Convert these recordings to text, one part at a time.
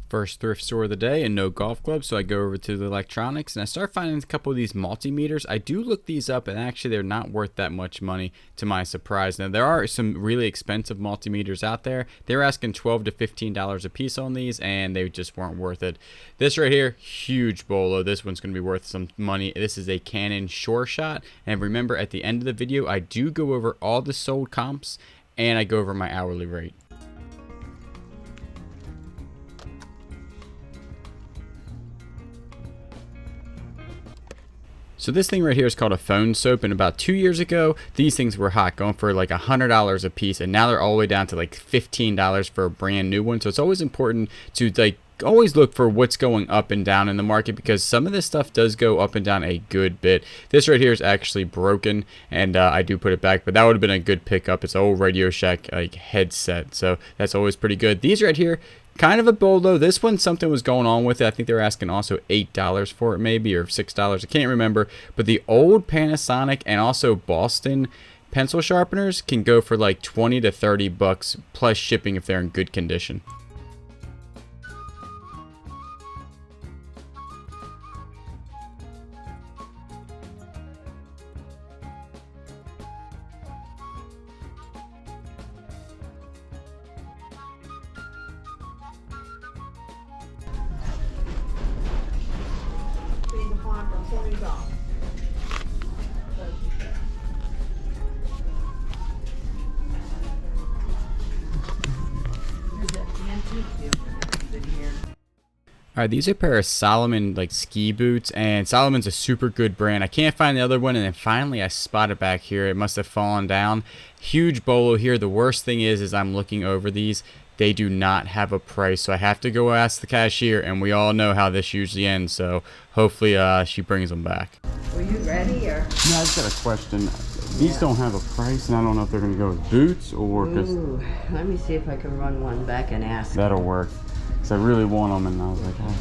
First thrift store of the day and no golf clubs, so I go over to the electronics and I start finding a couple of these multimeters. I do look these up and actually they're not worth that much money to my surprise. Now there are some really expensive multimeters out there. They're asking $12 to $15 a piece on these and they just weren't worth it. This right here, huge bolo. This one's going to be worth some money. This is a Canon Sure Shot, and remember at the end of the video I do go over all the sold comps and I go over my hourly rate. So this thing right here is called a phone soap, and about 2 years ago these things were hot, going for like $100 a piece, and now they're all the way down to like $15 for a brand new one. So it's always important to always look for what's going up and down in the market, because some of this stuff does go up and down a good bit. This right here is actually broken, and I do put it back, but that would have been a good pickup. It's an old Radio Shack headset, so that's always pretty good. These right here, kind of a bolo. This one, something was going on with it. I think they were asking also $8 for it, maybe, or $6. I can't remember. But the old Panasonic and also Boston pencil sharpeners can go for like 20 to 30 bucks plus shipping if they're in good condition. Alright, these are a pair of Salomon ski boots, and Salomon's a super good brand. I can't find the other one, and then finally I spot it back here. It must have fallen down. Huge bolo here. The worst thing is I'm looking over these. They do not have a price, so I have to go ask the cashier, and we all know how this usually ends, so hopefully she brings them back. Were you ready, or? No, I just got a question. These don't have a price, and I don't know if they're going to go with boots or just... Ooh, let me see if I can run one back and ask. That'll work. I really want them, and I was like, oh.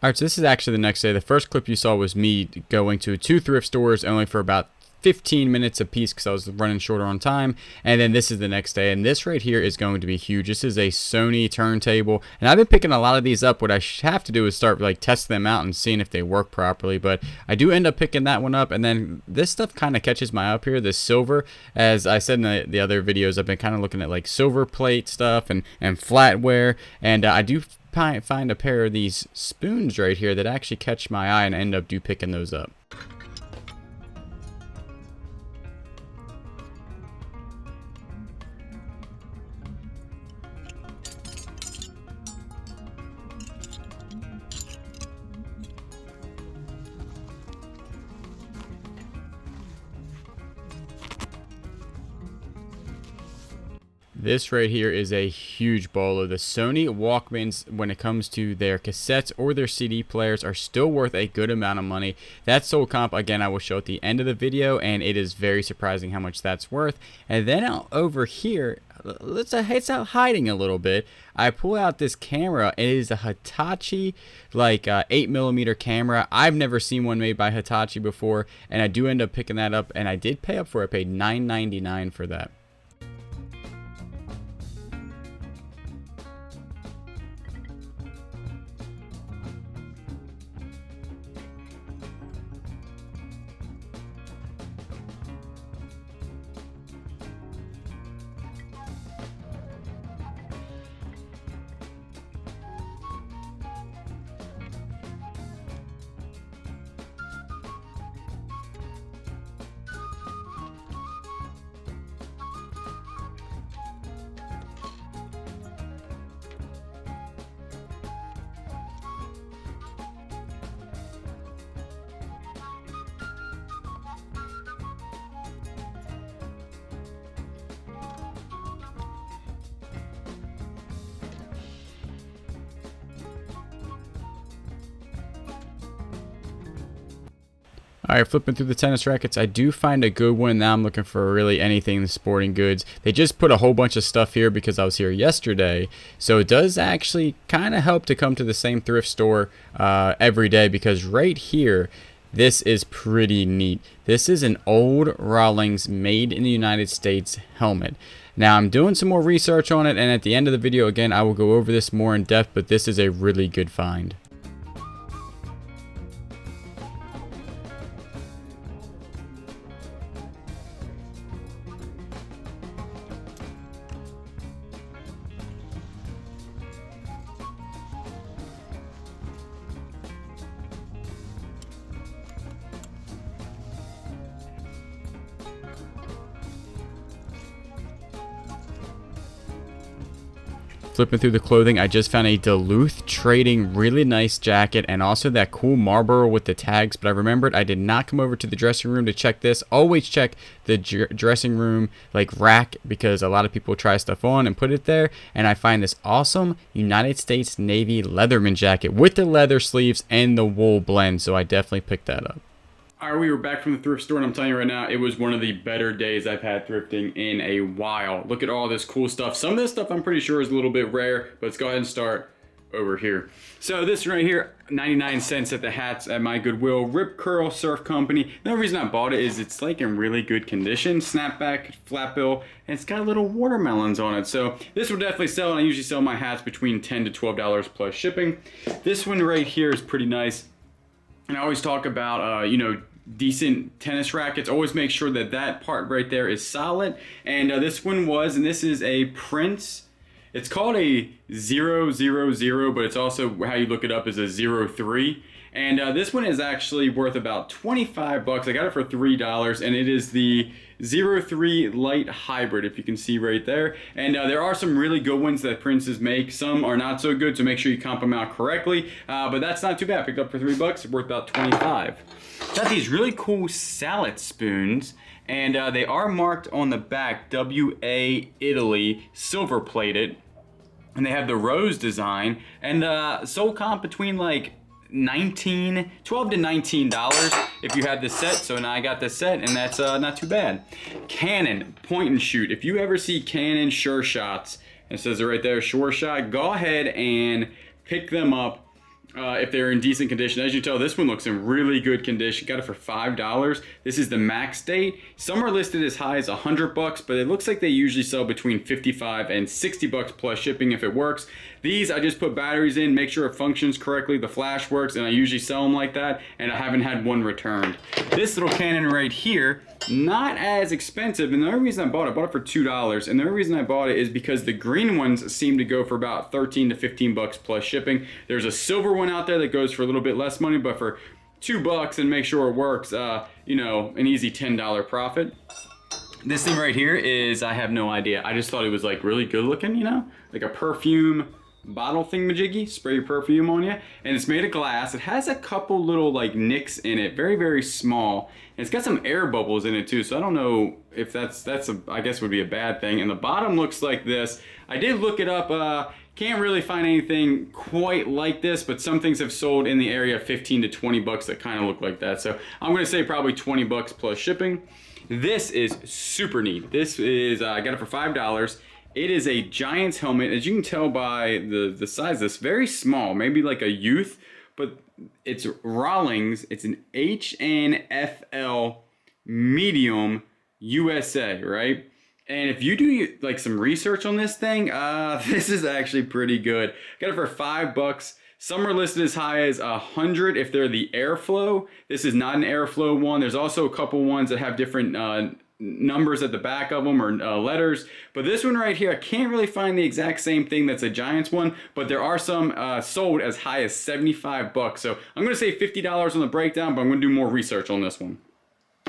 Alright, so this is actually the next day. The first clip you saw was me going to 2 thrift stores only for about 15 minutes a piece because I was running shorter on time. And then this is the next day, and this right here is going to be huge. This is a Sony turntable, and I've been picking a lot of these up. What I have to do is start testing them out and seeing if they work properly, but I do end up picking that one up. And then this stuff kind of catches my eye up here, this silver. As I said in the other videos, I've been kind of looking at silver plate stuff and flatware, and I do find a pair of these spoons right here that actually catch my eye, and I end up picking those up. This right here is a huge bolo. The Sony Walkmans, when it comes to their cassettes or their CD players, are still worth a good amount of money. That sold comp, again, I will show at the end of the video, and it is very surprising how much that's worth. And then out over here, it's out hiding a little bit. I pull out this camera. It is a Hitachi 8mm camera. I've never seen one made by Hitachi before, and I do end up picking that up, and I did pay up for it. I paid $9.99 for that. Alright, flipping through the tennis rackets, I do find a good one. Now I'm looking for really anything in the sporting goods. They just put a whole bunch of stuff here because I was here yesterday. So it does actually kind of help to come to the same thrift store every day, because right here, This is pretty neat. This is an old Rawlings made in the United States helmet. Now I'm doing some more research on it, and at the end of the video, again, I will go over this more in depth, but this is a really good find. Flipping through the clothing, I just found a Duluth Trading really nice jacket and also that cool Marlboro with the tags, but I remembered I did not come over to the dressing room to check this. Always check the dressing room like rack, because a lot of people try stuff on and put it there, and I find this awesome United States Navy Leatherman jacket with the leather sleeves and the wool blend, so I definitely picked that up. All right, we were back from the thrift store, and I'm telling you right now, it was one of the better days I've had thrifting in a while. Look at all this cool stuff. Some of this stuff I'm pretty sure is a little bit rare, but let's go ahead and start over here. So this right here, 99 cents at the hats at my Goodwill. Rip Curl Surf Company. The only reason I bought it is it's like in really good condition. Snapback, flat bill, and it's got little watermelons on it. So this will definitely sell, and I usually sell my hats between $10 to $12 plus shipping. This one right here is pretty nice. And I always talk about, you know, decent tennis rackets. Always make sure that that part right there is solid, and this one was, and this is a Prince. It's called a 000, but it's also how you look it up is a 03, and this one is actually worth about 25 bucks. I got it for $3, and it is the 03 Light Hybrid, if you can see right there. And there are some really good ones that Prince's make. Some are not so good, so make sure you comp them out correctly, but that's not too bad. Picked up for $3, it's worth about 25. Got these really cool salad spoons, and they are marked on the back WA Italy, silver plated, and they have the rose design, and sold comp between like $12 to $19 if you have the set. So now I got the set, and that's not too bad. Canon point and shoot. If you ever see Canon Sure Shots, it says it right there, Sure Shot, go ahead and pick them up. If they're in decent condition. As you tell, this one looks in really good condition. Got it for $5. This is the max date. Some are listed as high as 100 bucks, but it looks like they usually sell between 55 and 60 bucks plus shipping if it works. These, I just put batteries in, make sure it functions correctly, the flash works, and I usually sell them like that, and I haven't had one returned. This little Canon right here, not as expensive, and the only reason I bought it for $2, and the only reason I bought it is because the green ones seem to go for about 13 to 15 bucks plus shipping. There's a silver one out there that goes for a little bit less money, but for $2 and make sure it works, you know, an easy $10 profit. This thing right here is, I have no idea. I just thought it was like really good looking, you know, like a perfume bottle thingamajiggy, spray your perfume on you, and it's made of glass. It has a couple little like nicks in it, very, very small, and it's got some air bubbles in it too, so I don't know if that's I guess would be a bad thing. And the bottom looks like this. I did look it up, can't really find anything quite like this, but some things have sold in the area of 15 to 20 bucks that kind of look like that, so I'm gonna say probably 20 bucks plus shipping. This is super neat. This is, I got it for $5. It is a Giants helmet. As you can tell by the size of this, very small, maybe like a youth, but it's Rawlings. It's an HNFL medium USA, right? And if you do like some research on this thing, this is actually pretty good. Got it for $5. Some are listed as high as 100 if they're the Airflow. This is not an Airflow one. There's also a couple ones that have different numbers at the back of them, or letters, but this one right here, I can't really find the exact same thing that's a Giants one, but there are some sold as high as 75 bucks. So I'm gonna say $50 on the breakdown, but I'm gonna do more research on this one.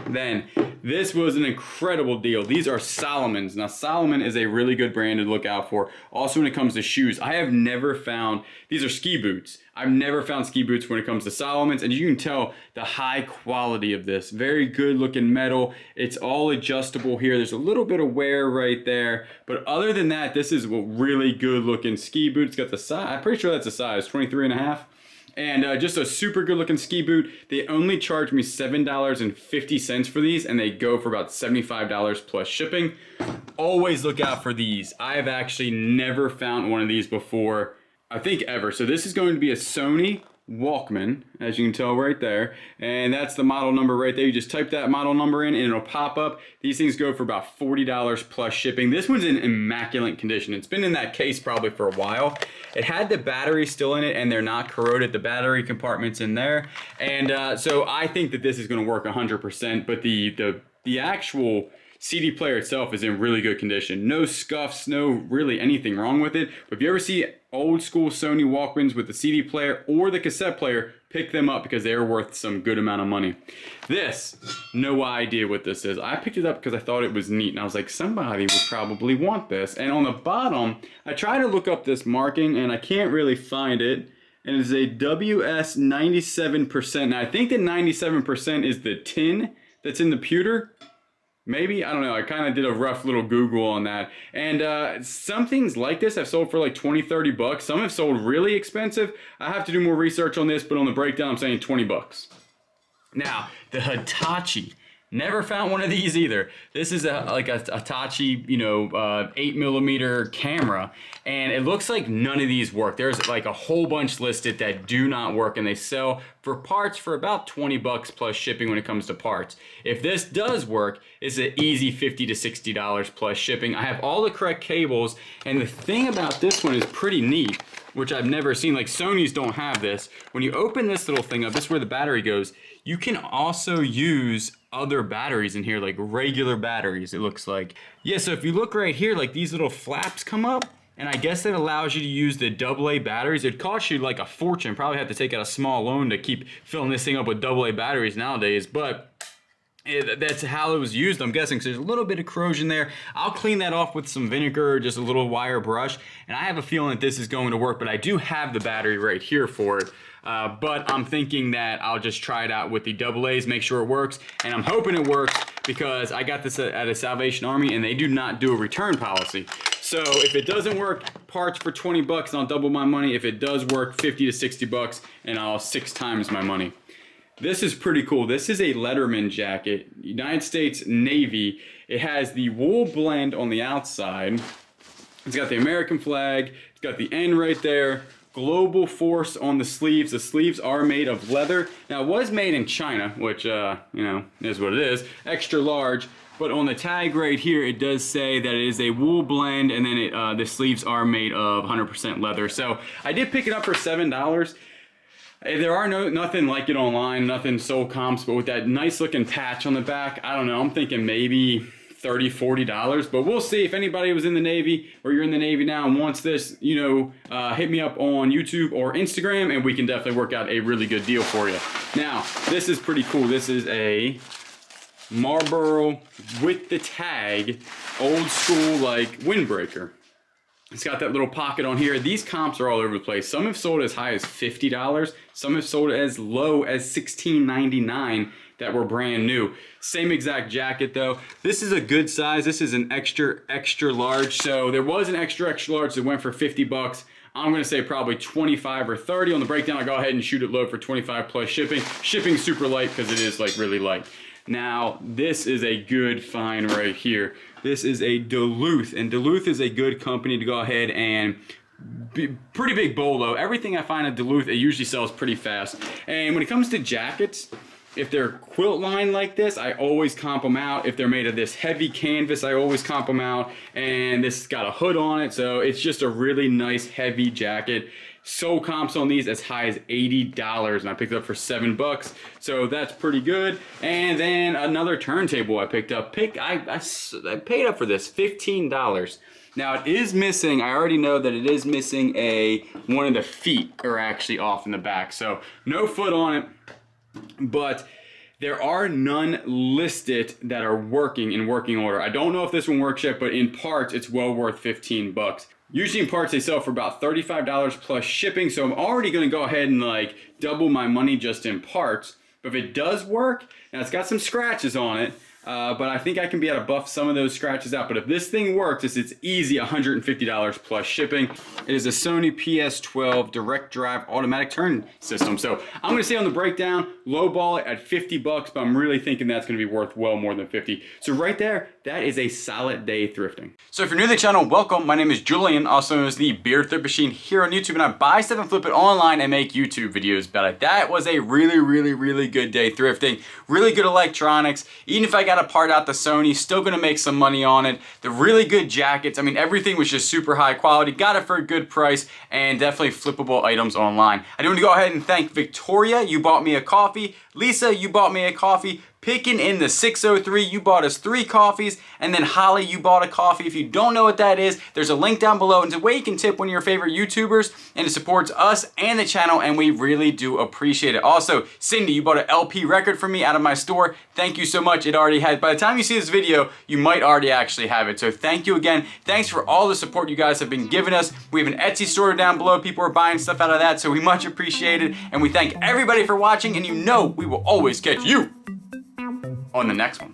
Then this was an incredible deal. These are Salomons. Now Salomon is a really good brand to look out for. Also when it comes to shoes, I have never found, these are ski boots. I've never found ski boots when it comes to Salomons, and you can tell the high quality of this. Very good looking metal. It's all adjustable here. There's a little bit of wear right there, but other than that, this is a really good looking ski boot. It's got the size, I'm pretty sure that's a size 23.5. And just a super good looking ski boot. They only charged me $7.50 for these, and they go for about $75 plus shipping. Always look out for these. I have actually never found one of these before, I think ever. So this is going to be a Sony Walkman, as you can tell right there, and that's the model number right there. You just type that model number in and it'll pop up. These things go for about $40 plus shipping. This one's in immaculate condition. It's been in that case probably for a while. It had the battery still in it and they're not corroded. The battery compartment's in there, and so I think that this is going to work 100%, but the actual CD player itself is in really good condition. No scuffs, no really anything wrong with it. But if you ever see old school Sony Walkmans with the CD player or the cassette player, pick them up because they are worth some good amount of money. This, no idea what this is. I picked it up because I thought it was neat and I was like, somebody would probably want this. And on the bottom, I try to look up this marking and I can't really find it. And it's a WS 97%. Now I think that 97% is the tin that's in the pewter. Maybe, I don't know, I kind of did a rough little Google on that. And some things like this have sold for like 20, 30 bucks. Some have sold really expensive. I have to do more research on this, but on the breakdown, I'm saying 20 bucks. Now, the Hitachi. Never found one of these either. This is like a Hitachi, 8mm camera, and it looks like none of these work. There's like a whole bunch listed that do not work, and they sell for parts for about 20 bucks plus shipping when it comes to parts. If this does work, it's an easy $50 to $60 plus shipping. I have all the correct cables, and the thing about this one is pretty neat, which I've never seen. Like Sony's don't have this. When you open this little thing up, this is where the battery goes. You can also use other batteries in here, like regular batteries, it looks like. Yeah, so if you look right here, like these little flaps come up, and I guess that allows you to use the AA batteries. It costs you like a fortune. Probably have to take out a small loan to keep filling this thing up with AA batteries nowadays, but that's how it was used, I'm guessing. So there's a little bit of corrosion there. I'll clean that off with some vinegar or just a little wire brush, and I have a feeling that this is going to work, but I do have the battery right here for it. But I'm thinking that I'll just try it out with the AA's, make sure it works, and I'm hoping it works because I got this at a Salvation Army and they do not do a return policy. So if it doesn't work, parts for 20 bucks and I'll double my money. If it does work, 50 to 60 bucks and I'll 6 times my money. This is pretty cool. This is a Letterman jacket, United States Navy. It has the wool blend on the outside. It's got the American flag. It's got the N right there. Global Force on the sleeves. The sleeves are made of leather. Now, it was made in China, which, is what it is. Extra large. But on the tag right here, it does say that it is a wool blend, and then the sleeves are made of 100% leather. So I did pick it up for $7. There are nothing like it online, nothing sold comps, but with that nice looking patch on the back, I don't know, I'm thinking maybe $30, $40, but we'll see. If anybody was in the Navy or you're in the Navy now and wants this, hit me up on YouTube or Instagram and we can definitely work out a really good deal for you. Now, this is pretty cool. This is a Marlboro with the tag, old school like windbreaker. It's got that little pocket on here. These comps are all over the place. Some have sold as high as $50. Some have sold as low as $16.99 that were brand new. Same exact jacket though. This is a good size. This is an extra large. So there was an extra large that went for 50 bucks. I'm gonna say probably 25 or 30. On the breakdown, I'll go ahead and shoot it low for 25 plus shipping. Shipping super light because it is like really light. Now, this is a good find right here. This is a Duluth, and Duluth is a good company to go ahead and pretty big bolo. Everything I find at Duluth, it usually sells pretty fast. And when it comes to jackets, if they're quilt line like this, I always comp them out. If they're made of this heavy canvas, I always comp them out. And this has got a hood on it, so it's just a really nice heavy jacket. Sold comps on these as high as $80, and I picked it up for $7, so that's pretty good. And then another turntable I picked up. I paid up for this $15. Now it is missing. I already know that it is missing one of the feet are actually off in the back, so no foot on it. But there are none listed that are working in working order. I don't know if this one works yet, but in parts, it's well worth 15 bucks. Usually in parts, they sell for about $35 plus shipping, so I'm already gonna go ahead and like double my money just in parts. But if it does work, now it's got some scratches on it, but I think I can be able to buff some of those scratches out. But if this thing works, it's easy $150 plus shipping. It is a Sony PS12 direct drive automatic turn system. So I'm gonna say on the breakdown, lowball it at 50 bucks, but I'm really thinking that's gonna be worth well more than 50. So right there, that is a solid day thrifting. So if you're new to the channel, welcome. My name is Julian, also known as the Beard Thrift Machine here on YouTube, and I buy stuff and flip it online and make YouTube videos about it. That was a really good day thrifting. Really good electronics. Even if I got to part out the Sony, still gonna make some money on it. The really good jackets. I mean, everything was just super high quality. Got it for a good price, and definitely flippable items online. I do want to go ahead and thank Victoria. You bought me a coffee. Lisa, you bought me a coffee. Picking in the 603, you bought us 3 coffees, and then Holly, you bought a coffee. If you don't know what that is, there's a link down below. It's a way you can tip one of your favorite YouTubers, and it supports us and the channel, and we really do appreciate it. Also, Cindy, you bought an LP record for me out of my store. Thank you so much. It already has. By the time you see this video, you might already actually have it. So thank you again. Thanks for all the support you guys have been giving us. We have an Etsy store down below. People are buying stuff out of that, so we much appreciate it. And we thank everybody for watching, and you know we will always catch you on the next one.